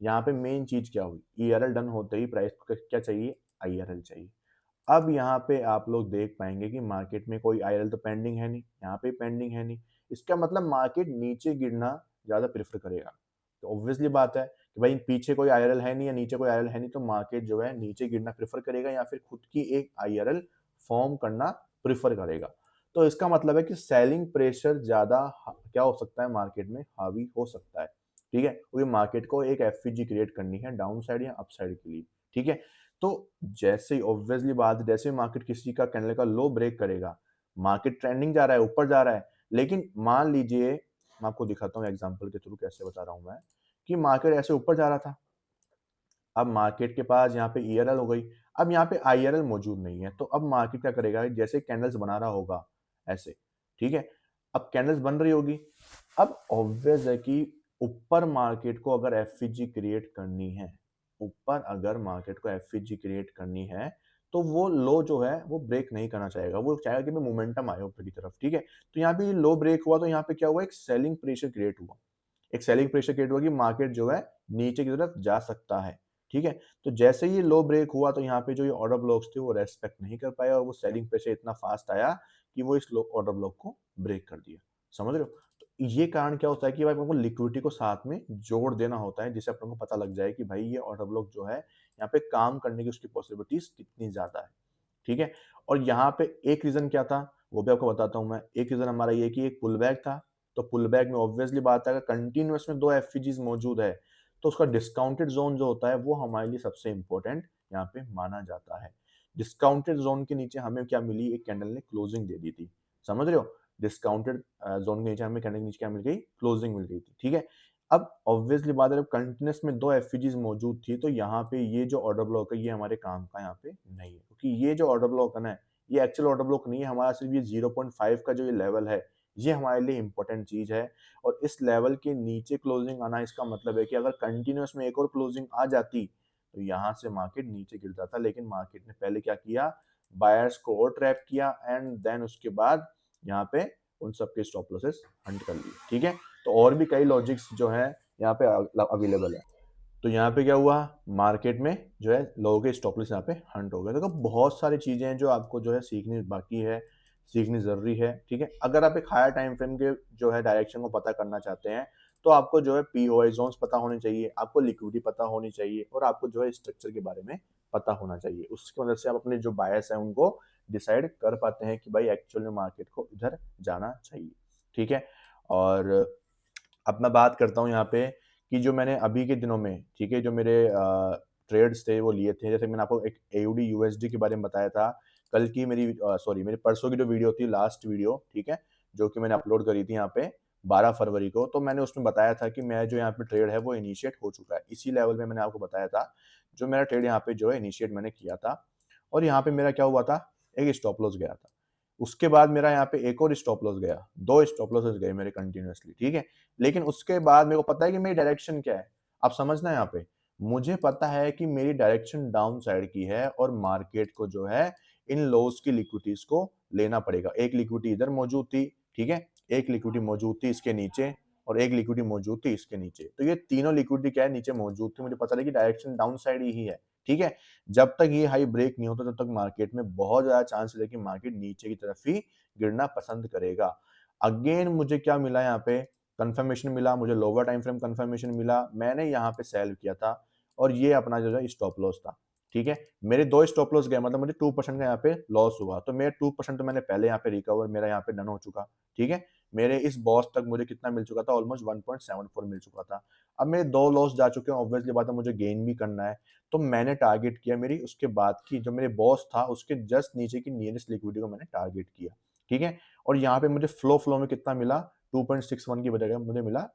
यहाँ पे मेन चीज क्या हुई, ईआरएल डन होते ही प्राइस को क्या चाहिए, आईआरएल चाहिए। अब यहाँ पे आप लोग देख पाएंगे कि मार्केट में कोई आईएल तो पेंडिंग है नहीं, यहाँ पे पेंडिंग है नहीं, इसका मतलब मार्केट नीचे गिरना ज्यादा प्रेफर करेगा। तो ऑब्वियसली बात है कि भाई पीछे कोई आईआरएल है नहीं या नीचे कोई आईआरएल है नहीं, तो मार्केट जो है नीचे गिरना प्रेफर करेगा या फिर खुद की एक आईआरएल फॉर्म करना प्रेफर करेगा। तो इसका मतलब है कि सेलिंग प्रेशर ज्यादा क्या हो सकता है, मार्केट में हावी हो सकता है, ठीक है, क्योंकि मार्केट को एक एफवीजी क्रिएट करनी है डाउन साइड या अप साइड के लिए, ठीक है। तो जैसे ही ऑब्वियसली बात, जैसे मार्केट किसी का कैंडल का लो ब्रेक करेगा, मार्केट ट्रेंडिंग जा रहा है, ऊपर जा रहा है, लेकिन मान लीजिए, मैं आपको दिखाता हूँ एग्जांपल के थ्रू कैसे बता रहा हूँ मैं, कि मार्केट ऐसे ऊपर जा रहा था, अब मार्केट के पास यहाँ पे ईआरएल हो गई, अब यहाँ पे आईआरएल मौजूद नहीं है, तो अब मार्केट क्या करेगा, जैसे कैंडल्स बना रहा होगा ऐसे, ठीक है, अब कैंडल्स बन रही होगी। अब ऑब्वियस है कि ऊपर मार्केट को अगर एफईजी क्रिएट करनी है, ऊपर अगर मार्केट को एफईजी क्रिएट करनी है, तो वो लो जो है वो ब्रेक नहीं करना चाहेगा, वो चाहेगा कि मैं मोमेंटम आए ऊपर की तरफ, ठीक है। तो यहाँ पे लो ब्रेक हुआ, तो यहाँ पे क्या हुआ, एक सेलिंग प्रेशर क्रिएट हुआ, एक सेलिंग प्रेशर क्रिएट हुआ कि मार्केट जो है नीचे की तरफ जा सकता है, ठीक है। तो जैसे ही लो ब्रेक हुआ, तो यहाँ पे जो ये ऑर्डर ब्लॉक्स थे वो रेस्पेक्ट नहीं कर पाए, और वो सेलिंग प्रेशर इतना फास्ट आया कि वो इस ऑर्डर ब्लॉक को ब्रेक कर दिया, समझ रहे हो। तो ये कारण क्या होता है कि भाई आपको लिक्विडिटी को साथ में जोड़ देना होता है, जिससे अपन को पता लग जाए कि भाई ये ऑर्डर ब्लॉक जो है यहाँ पे काम करने की उसकी पॉसिबिलिटीज कितनी ज्यादा है, ठीक है। और यहाँ पे एक रीजन क्या था वो भी आपको बताता हूँ मैं। एक रीजन हमारा ये कि एक पुल बैक था, तो पुल बैक में ऑब्वियसली बात है, अगर कंटिन्यूअस में दो एफईजीज मौजूद है, तो उसका डिस्काउंटेड जोन जो होता है वो हमारे लिए सबसे इंपॉर्टेंट यहाँ पे माना जाता है। डिस्काउंटेड जोन के नीचे हमें क्या मिली, एक कैंडल ने क्लोजिंग दे दी थी, समझ रहे हो। डिस्काउंटेड जोन के नीचे हमें कैंडल के नीचे क्या मिल गई, क्लोजिंग मिल गई थी, ठीक है। अब ऑब्वियसली बात है, कंटिन्यूअस में दो एफईजीज मौजूद थी, तो यहाँ पे ये जो ऑर्डर ब्लॉक है ये हमारे काम का यहाँ पे नहीं है, क्योंकि ये जो ऑर्डर ब्लॉक है ना, ये एक्चुअल ऑर्डर ब्लॉक नहीं है हमारा, सिर्फ ये 0.5 का जो ये लेवल है, ये हमारे लिए इंपॉर्टेंट चीज है। और इस लेवल के नीचे क्लोजिंग आना, इसका मतलब है कि अगर कंटिन्यूअस में एक और क्लोजिंग आ जाती, तो यहाँ से मार्केट नीचे गिर जाता, लेकिन मार्केट ने पहले क्या किया, बायर्स को और ट्रैप किया, एंड देन उसके बाद यहाँ पे उन सबके स्टॉप लॉसेस हंट कर लिए, ठीक है। तो और भी कई लॉजिक्स जो है यहाँ पे अवेलेबल है। तो यहाँ पे क्या हुआ, मार्केट में जो है लोगों के स्टॉप लॉस यहाँ पे हंट हो गए। देखो बहुत सारी चीजें हैं जो आपको जो है सीखनी बाकी है, सीखनी जरूरी है, ठीक है। अगर आप एक हायर टाइम फ्रेम के जो है डायरेक्शन को पता करना चाहते हैं, तो आपको जो है पीओआई जोन्स पता होने चाहिए, आपको लिक्विडिटी पता होनी चाहिए, और आपको जो है स्ट्रक्चर के बारे में पता होना चाहिए। उसकी मदद से आप अपने जो बायस है उनको डिसाइड कर पाते हैं कि भाई एक्चुअल में मार्केट को इधर जाना चाहिए, ठीक है। और अब मैं बात करता हूँ यहाँ पे कि जो मैंने अभी के दिनों में, ठीक है, जो मेरे ट्रेड्स थे वो लिए थे। जैसे मैंने आपको एक एयूडी यूएसडी के बारे में बताया था, कल की मेरी सॉरी मेरी परसों की जो वीडियो थी, लास्ट वीडियो, ठीक है, जो कि मैंने अपलोड करी थी यहाँ पे 12 फरवरी को, तो मैंने उसमें बताया था कि मैं जो यहाँ पे ट्रेड है वो इनिशिएट हो चुका है। इसी लेवल में मैंने आपको बताया था, जो मेरा ट्रेड यहाँ पे जो है इनिशिएट मैंने किया था, और यहाँ पे मेरा क्या हुआ था, एक स्टॉप लॉस गया था। उसके बाद मेरा यहाँ पे एक और स्टॉप लॉस गया, दो स्टॉप लॉसेस गए मेरे कंटिन्यूअसली, ठीक है। लेकिन उसके बाद मेरे को पता है कि मेरी डायरेक्शन क्या है। आप समझना यहाँ पे, मुझे पता है कि मेरी डायरेक्शन डाउन साइड की है, और मार्केट को जो है इन लॉस की लिक्विडिटीज को लेना पड़ेगा। एक लिक्विडिटी इधर मौजूद थी, ठीक है, एक लिक्विडिटी मौजूद थी इसके नीचे, और एक लिक्विडिटी मौजूद थी इसके नीचे। तो ये तीनों लिक्विडिटी क्या है, नीचे मौजूद थी। मुझे पता है कि डायरेक्शन डाउन साइड ही है, ठीक है। जब तक ये हाई ब्रेक नहीं होता, तब तक मार्केट में बहुत ज्यादा चांसेस है कि मार्केट नीचे की तरफ ही गिरना पसंद करेगा। अगेन मुझे क्या मिला यहाँ पे, कंफर्मेशन मिला, मुझे लोअर टाइम फ्रेम कंफर्मेशन मिला, मैंने यहाँ पे सेल किया था, और ये अपना जो है स्टॉप लॉस था, ठीक है। मेरे दो स्टॉप लॉस गए, मतलब मुझे 2% का यहाँ पे लॉस हुआ, तो मेरे 2% तो मैंने पहले यहाँ पे रिकवर मेरा यहाँ पे डन हो चुका, ठीक है। मेरे इस बॉस तक मुझे कितना मिल चुका था, ऑलमोस्ट 1.74 मिल चुका था। अब मेरे दो लॉस जा चुके हैं, ऑब्वियसली बात है मुझे गेन भी करना है। तो मैंने टारगेट किया मेरी उसके बाद की जो मेरे बॉस था उसके जस्ट नीचे की नियरेस्ट लिक्विडिटी को मैंने टारगेट किया, ठीक है। और यहाँ पे मुझे फ्लो में कितना मिला, 2.61 की बजाय मुझे मिला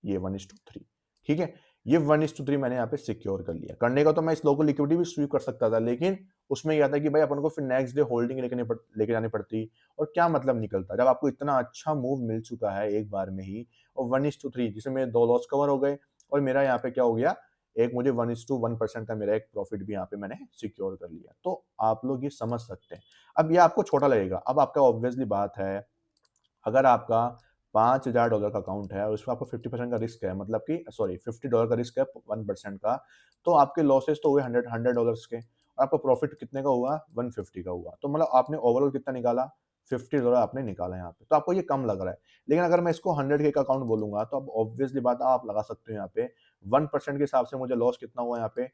ये 1:3, ठीक है। ये 1:3 मैंने यहाँ पे सिक्योर कर लिया। करने का तो मैं इस लो को लिक्विडिटी भी स्वीप कर सकता था, लेकिन उसमें यह था कि भाई अपन को फिर नेक्स्ट डे होल्डिंग लेके जानी पड़ती, और क्या मतलब निकलता जब आपको इतना अच्छा मूव मिल चुका है एक बार में ही। और 1:3 जिसमें मेरे दो लॉस कवर हो गए, और मेरा यहाँ पे क्या हो गया, एक मुझे 1:1% का मेरा एक प्रॉफिट भी यहाँ पे मैंने सिक्योर कर लिया। तो आप लोग ये समझ सकते हैं। अब ये आपको छोटा लगेगा, अब आपका ऑब्वियसली बात है, अगर आपका $5,000 का अकाउंट है और उसमें आपको 50% का रिस्क है, मतलब कि सॉरी $50 का रिस्क है 1% का, तो आपके लॉसेस तो हुए $100 के, और आपका प्रॉफिट कितने का हुआ, 150 का हुआ। तो मतलब आपने ओवरऑल कितना निकाला, $50 आपने निकाला यहाँ पे। तो आपको ये कम लग रहा है, लेकिन अगर मैं इसको 100K का अकाउंट बोलूंगा, तो अब ऑब्वियसली बात आप लगा सकते हो यहाँ पे 1% के हिसाब से मुझे लॉस कितना हुआ यहाँ पे,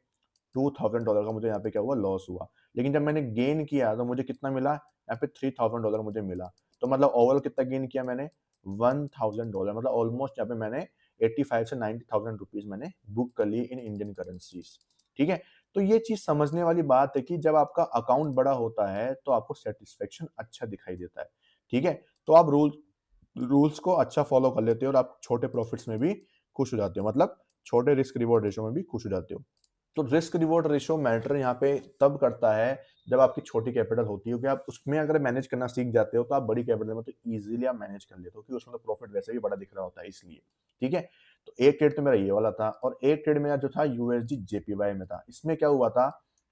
$2,000 का मुझे यहाँ पे क्या हुआ, लॉस हुआ। लेकिन जब मैंने गेन किया तो मुझे कितना मिला, यहाँ पे $3,000 मुझे मिला। तो मतलब ओवरऑल कितना गेन किया मैंने, $1,000, मतलब ऑलमोस्ट यहाँ पे मैंने 85 से 90,000 रुपीज मैंने बुक कर लिए इन इंडियन करेंसीज, ठीक है। तो ये चीज समझने वाली बात है कि जब आपका अकाउंट बड़ा होता है तो आपको सेटिस्फेक्शन अच्छा दिखाई देता है, ठीक है। तो आप रूल्स को अच्छा फॉलो कर लेते हो, और आप छोटे प्रॉफिट्स में भी खुश हो जाते हो, मतलब छोटे रिस्क रिवॉर्ड रेशो में भी खुश हो जाते हो। तो रिस्क रिवॉर्ड रेशियो मैटर यहाँ पे तब करता है जब आपकी छोटी कैपिटल होती है, क्योंकि आप उसमें अगर मैनेज करना सीख जाते हो तो आप बड़ी कैपिटल में तो इजीली आप मैनेज कर लेते हो, क्योंकि उसमें तो प्रॉफिट वैसे भी बड़ा दिख रहा होता है इसलिए। ठीक है, तो एक ट्रेड तो मेरा ये वाला था, और एक ट्रेड मेरा जो था यूएसडी जेपीवाई में था। इसमें क्या हुआ था,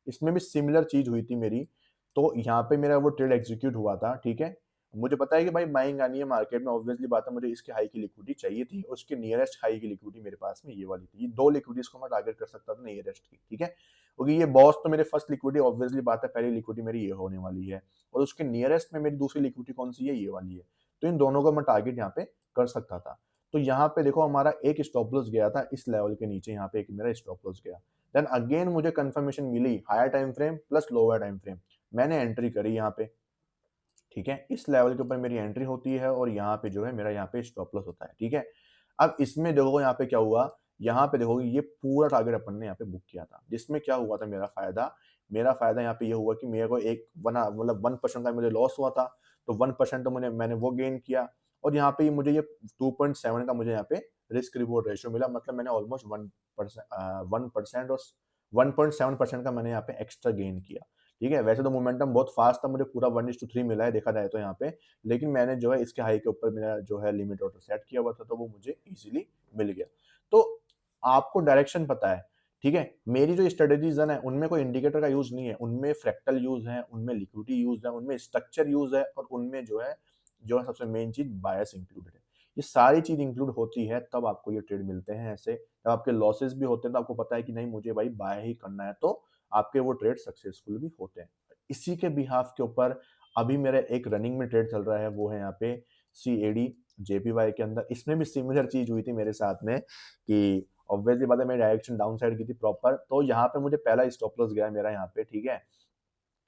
इसमें भी सिमिलर चीज हुई थी मेरी। तो यहाँ पे मेरा वो ट्रेड एग्जीक्यूट हुआ था। ठीक है, मुझे पता है कि भाई बाइंग आनी है मार्केट में, ऑब्वियसली बात है, मुझे इसके हाई की लिक्विडिटी चाहिए थी, उसके नियरेस्ट हाई की लिक्विडिटी मेरे पास में ये वाली थी। ये दो लिक्विडिटीज को मैं टारगेट कर सकता था नियरेस्ट की। ठीक है, क्योंकि ये बॉस तो मेरे फर्स्ट लिक्विडिटी, ऑब्वियसली बात है पहली लिक्विडिटी मेरी ये होने वाली है, और उसके नियरेस्ट में मेरी दूसरी लिक्विडिटी कौन सी है, ये वाली है। तो इन दोनों को मैं टारगेट यहाँ पे कर सकता था। तो यहाँ पे देखो हमारा एक स्टॉप लॉस गया था इस लेवल के नीचे, यहाँ पे एक मेरा स्टॉप लॉस गया। देन अगेन मुझे कंफर्मेशन मिली higher time frame plus lower time frame, मैंने एंट्री करी यहाँ पे। ठीक है, इस लेवल के ऊपर मेरी एंट्री होती है, और यहाँ पे जो है मेरा यहाँ पे स्टॉप लॉस होता है। ठीक है, अब इसमें देखो यहाँ पे क्या हुआ, यहाँ पे देखोगे ये पूरा टारगेट अपन ने यहाँ पे बुक किया था, जिसमें क्या हुआ था मेरा फायदा यहाँ पे ये हुआ कि मेरे को एक बना मतलब 1% का मुझे लॉस हुआ था, तो 1% तो मैंने वो गेन किया, और यहाँ पे मुझे ये 2.7 का मुझे यहाँ पे रिस्क रिवॉर्ड रेशियो मिला, मतलब मैंने ऑलमोस्ट 1% और 1.7% का मैंने यहाँ पे एक्स्ट्रा गेन किया। ठीक है, वैसे तो मोमेंटम बहुत फास्ट था, मुझे पूरा 1:3 मिला है देखा जाए तो यहाँ पे, लेकिन मैंने जो है इसके हाई के ऊपर मेरा जो है लिमिट ऑर्डर सेट किया हुआ था, तो वो मुझे इजीली मिल गया। तो आपको डायरेक्शन पता है। ठीक है, मेरी जो स्ट्रेटेजीज है उनमें कोई इंडिकेटर का यूज नहीं है, उनमें फ्रैक्टल यूज है, उनमें लिक्विडिटी यूज है, उनमें स्ट्रक्चर यूज है, और उनमें जो है सबसे मेन चीज बायस इंक्लूडेड है। ये सारी चीज इंक्लूड होती है तब आपको ये ट्रेड मिलते हैं ऐसे। जब आपके लॉसेस भी होते हैं तो आपको पता है कि नहीं मुझे भाई बाय ही करना है, तो आपके वो ट्रेड सक्सेसफुल भी होते हैं। इसी के बिहाफ के ऊपर अभी मेरा एक रनिंग में ट्रेड चल रहा है, वो है यहाँ पे CAD JPY के अंदर। इसमें भी सिमिलर चीज हुई थी मेरे साथ में कि ऑब्वियसली बात है मेरी डायरेक्शन डाउन साइड की थी प्रॉपर, तो यहाँ पे मुझे पहला स्टॉप लॉस गया मेरा यहाँ पे। ठीक है,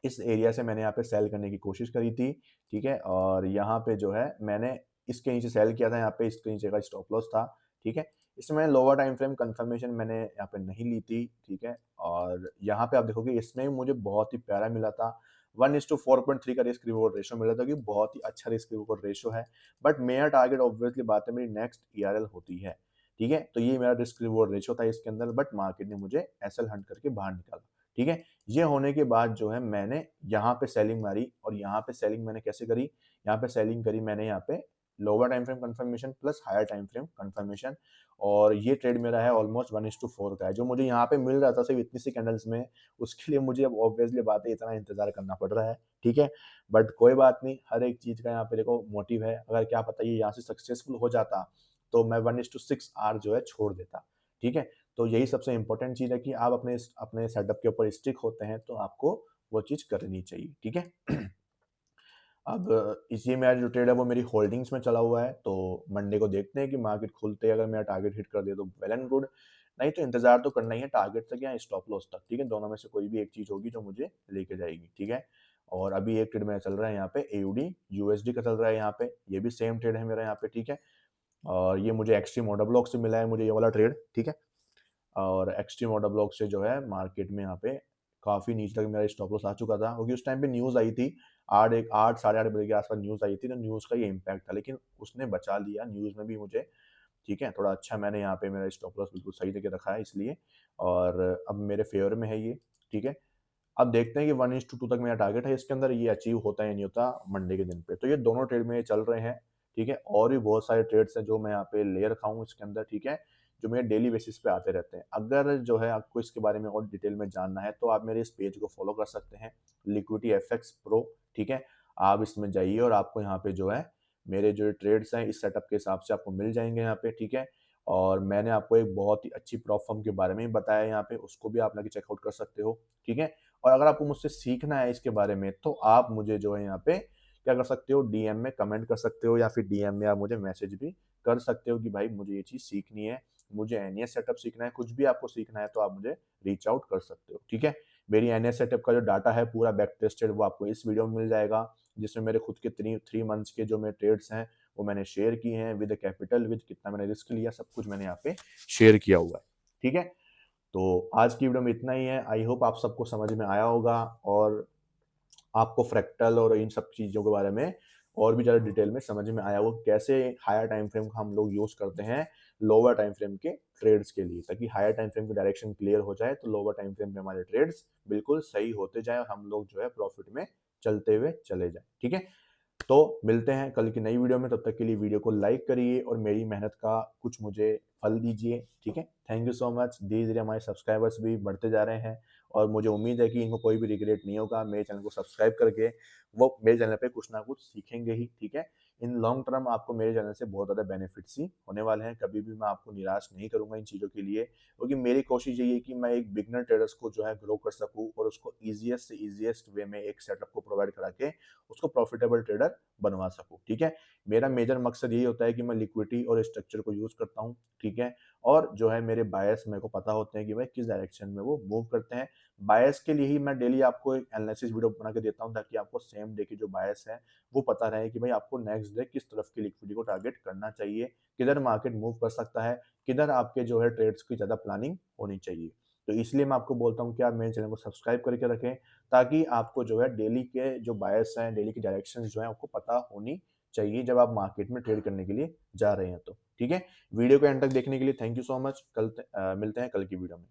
इस एरिया से मैंने यहाँ पे सेल करने की कोशिश करी थी। ठीक है, और यहाँ पे जो है मैंने इसके नीचे सेल किया था, यहाँ पे इसके नीचे का स्टॉप लॉस था। ठीक है, इसमें लोअर टाइम फ्रेम कंफर्मेशन मैंने यहाँ पे नहीं ली थी। ठीक है, और यहाँ पे आप देखोगे इसमें मुझे बहुत ही प्यारा मिला था, 1:4.3 का रिस्क रिवॉर्ड रेशियो मिला था, कि बहुत ही अच्छा रिस्क रिवॉर्ड रेशियो है। बट मेरा टारगेट ऑब्वियसली बात है मेरी नेक्स्ट ERL होती है। ठीक है, तो ये मेरा रिस्क रिवॉर्ड रेशियो था इसके अंदर, बट मार्केट ने मुझे SL हंट करके बाहर निकाला। ठीक है, ये होने के बाद जो है मैंने यहाँ पे सेलिंग मारी, और यहाँ पे सेलिंग मैंने कैसे करी, यहाँ पे सेलिंग करी मैंने यहाँ पे lower time frame confirmation plus higher time frame confirmation, और ये ट्रेड मेरा है ऑलमोस्ट 1:4 का है, जो मुझे यहाँ पे मिल रहा था सिर्फ इतनी सी कैंडल्स में। उसके लिए मुझे अब ऑब्वियसली बात है इतना इंतजार करना पड़ रहा है। ठीक है, बट कोई बात नहीं, हर एक चीज का यहाँ पे देखो मोटिव है, अगर क्या पता ये यहाँ से सक्सेसफुल हो जाता तो मैं 1:6 आर जो है छोड़ देता। ठीक है, तो यही सबसे इंपॉर्टेंट चीज है कि आप अपने सेटअप के ऊपर स्टिक होते हैं तो आपको वो चीज करनी चाहिए। ठीक है, अब ये मेरा जो ट्रेड है वो मेरी होल्डिंग्स में चला हुआ है, तो मंडे को देखते हैं कि मार्केट खुलते ही अगर मेरा टारगेट हिट कर दे तो वेल एंड गुड, नहीं तो इंतजार तो करना ही है टारगेट तक या स्टॉप लॉस तक। ठीक है, दोनों में से कोई भी एक चीज होगी जो मुझे लेके जाएगी। ठीक है, और अभी एक ट्रेड मेरा चल रहा है यहाँ पे AUD USD का चल रहा है यहाँ पे, ये भी सेम ट्रेड है मेरा यहाँ पे। ठीक है, और ये मुझे एक्सट्रीम ऑर्डर ब्लॉक से मिला है मुझे ये वाला ट्रेड। ठीक है, और एक्सट्रीम ऑर्डर ब्लॉक से जो है मार्केट में यहाँ पे काफी नीचे तक मेरा स्टॉप लॉस आ चुका था, क्योंकि उस टाइम पे न्यूज आई थी 8 साढ़े 8 बजे के आसपास न्यूज आई थी, तो न्यूज का ये इम्पैक्ट था, लेकिन उसने बचा लिया न्यूज में भी मुझे। ठीक है, थोड़ा अच्छा मैंने यहाँ पे मेरा स्टॉप लॉस बिल्कुल सही जगह रखा है इसलिए, और अब मेरे फेवर में है ये। ठीक है, अब देखते हैं कि 1:2 तक मेरा टारगेट है इसके अंदर, ये अचीव होता है या नहीं होता मंडे के दिन पे। तो ये दोनों ट्रेड में चल रहे हैं। ठीक है, और भी बहुत सारे ट्रेड्स हैं जो मैं यहाँ पे ले रखा हूँ इसके अंदर। ठीक है, जो मेरे डेली बेसिस पे आते रहते हैं। अगर जो है आपको इसके बारे में और डिटेल में जानना है तो आप मेरे इस पेज को फॉलो कर सकते हैं, लिक्विडिटी FX Pro। ठीक है, आप इसमें जाइए और आपको यहाँ पे जो है मेरे जो ट्रेड्स हैं इस सेटअप के हिसाब से आपको मिल जाएंगे यहाँ पे। ठीक है, और मैंने आपको एक बहुत ही अच्छी प्रॉप फर्म के बारे में भी बताया यहाँ पे, उसको भी आप जाके चेकआउट कर सकते हो। ठीक है, और अगर आपको मुझसे सीखना है इसके बारे में तो आप मुझे जो है यहाँ पे क्या कर सकते हो, DM में कमेंट कर सकते हो, या फिर DM में आप मुझे मैसेज भी कर सकते हो कि भाई मुझे ये चीज़ सीखनी है, मुझे NES सेटअप सीखना है, कुछ भी आपको सीखना है तो आप मुझे रीच आउट कर सकते हो। ठीक है, मेरी NES सेटअप का जो डाटा है पूरा बैक टेस्टेड वो आपको इस वीडियो में मिल जाएगा, जिसमें मेरे खुद के 3 मंथ्स के जो मेरे ट्रेड्स हैं वो मैंने शेयर किए हैं विद कैपिटल, विद कितना मैंने रिस्क लिया, सब कुछ मैंने यहाँ पे शेयर किया हुआ है। ठीक है, तो आज की वीडियो में इतना ही है। आई होप आप सबको समझ में आया होगा, और आपको फ्रैक्टल और इन सब चीज़ों के बारे में और भी ज़्यादा डिटेल में समझ में आया होगा, कैसे हायर टाइम फ्रेम का हम लोग यूज़ करते हैं लोअर टाइम फ्रेम के ट्रेड्स के लिए, ताकि हायर टाइम फ्रेम की डायरेक्शन क्लियर हो जाए तो लोअर टाइम फ्रेम में हमारे ट्रेड्स बिल्कुल सही होते जाएँ और हम लोग जो है प्रॉफिट में चलते हुए चले जाएँ। ठीक है? तो मिलते हैं कल की नई वीडियो में, तब तक के लिए वीडियो को लाइक करिए और मेरी मेहनत का कुछ मुझे फल दीजिए। ठीक है? Thank you so much. धीरे-धीरे हमारे सब्सक्राइबर्स भी बढ़ते जा रहे हैं और मुझे उम्मीद है कि इनको कोई भी रिग्रेट नहीं होगा। मेरे चैनल को सब्सक्राइब करके वो मेरे चैनल पे कुछ ना कुछ सीखेंगे ही। ठीक है? इन लॉन्ग टर्म आपको मेरे चैनल से बहुत ज़्यादा बेनिफिट्स ही होने वाले हैं। कभी भी मैं आपको निराश नहीं करूँगा इन चीज़ों के लिए, क्योंकि मेरी कोशिश यही है कि मैं एक बिगिनर ट्रेडर्स को जो है ग्रो कर सकूँ और उसको ईज़ीएस्ट से ईज़ीएस्ट वे में एक सेटअप को प्रोवाइड करा के उसको प्रॉफिटेबल ट्रेडर बनवा सकूँ। ठीक है? मेरा मेजर मकसद यही होता है कि मैं लिक्विडिटी और स्ट्रक्चर को यूज़ करता हूँ। ठीक है? और जो है मेरे बायर्स मेरे को पता होते हैं कि भाई किस डायरेक्शन में वो मूव करते हैं। बायर्स के लिए ही मैं डेली आपको एक एनालिसिस वीडियो बना के देता हूँ, ताकि आपको सेम डे की जो बायर्स हैं वो पता रहे कि भाई आपको नेक्स्ट डे किस तरफ की लिक्विडिटी को टारगेट करना चाहिए, किधर मार्केट मूव कर सकता है, किधर आपके जो है ट्रेड्स की ज़्यादा प्लानिंग होनी चाहिए। तो इसलिए मैं आपको बोलता हूँ कि आप मेरे चैनल को सब्सक्राइब करके रखें, ताकि आपको जो है डेली के जो बायर्स हैं, डेली की डायरेक्शंस जो हैं आपको पता होनी चाहिए जब आप मार्केट में ट्रेड करने के लिए जा रहे हैं तो। ठीक है? वीडियो को एंड तक देखने के लिए थैंक यू सो मच। मिलते हैं कल की वीडियो में।